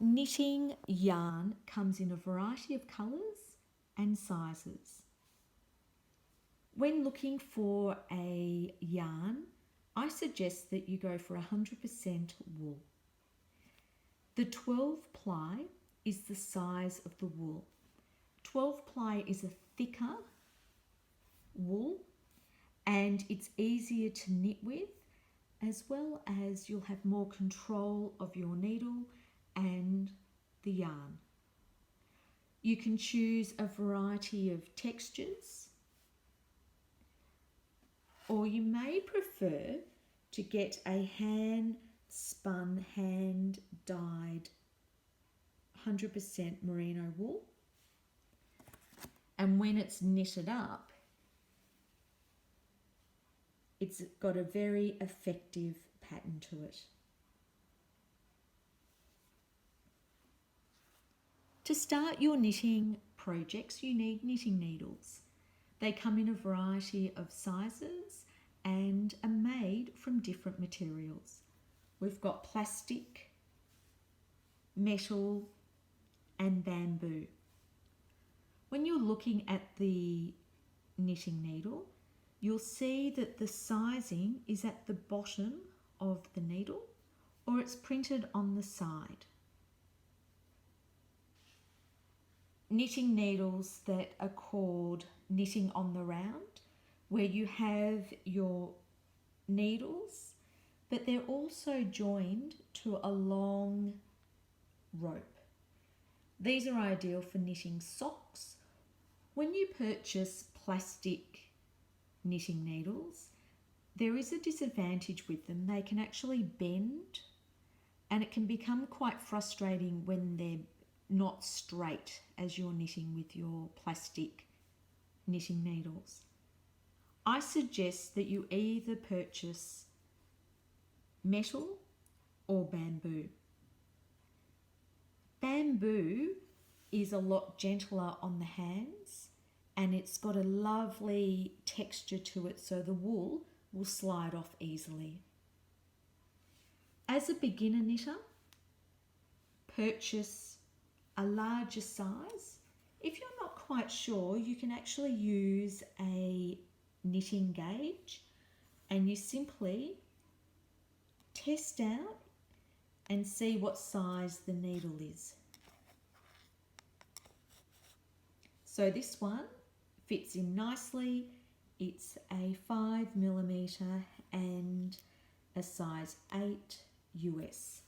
Knitting yarn comes in a variety of colours and sizes. When looking for a yarn, I suggest that you go for 100% wool. The 12 ply is the size of the wool. 12 ply is a thicker wool and it's easier to knit with, as well as you'll have more control of your needle and the yarn. You can choose a variety of textures, or you may prefer to get a hand spun, hand dyed 100% merino wool, and when it's knitted up, it's got a very effective pattern to it. To start your knitting projects, you need knitting needles. They come in a variety of sizes and are made from different materials. We've got plastic, metal, and bamboo. When you're looking at the knitting needle, you'll see that the sizing is at the bottom of the needle, or it's printed on the side. Knitting needles that are called knitting on the round, where you have your needles, but they're also joined to a long rope. These are ideal for knitting socks. When you purchase plastic knitting needles, there is a disadvantage with them. They can actually bend, and it can become quite frustrating when they're not straight as you're knitting with your plastic knitting needles. I suggest that you either purchase metal or bamboo. Bamboo is a lot gentler on the hands, and it's got a lovely texture to it, so the wool will slide off easily. As a beginner knitter, purchase a larger size. If you're not quite sure, you can actually use a knitting gauge, and you simply test out and see what size the needle is. So this one fits in nicely. It's a 5mm and a size 8 US.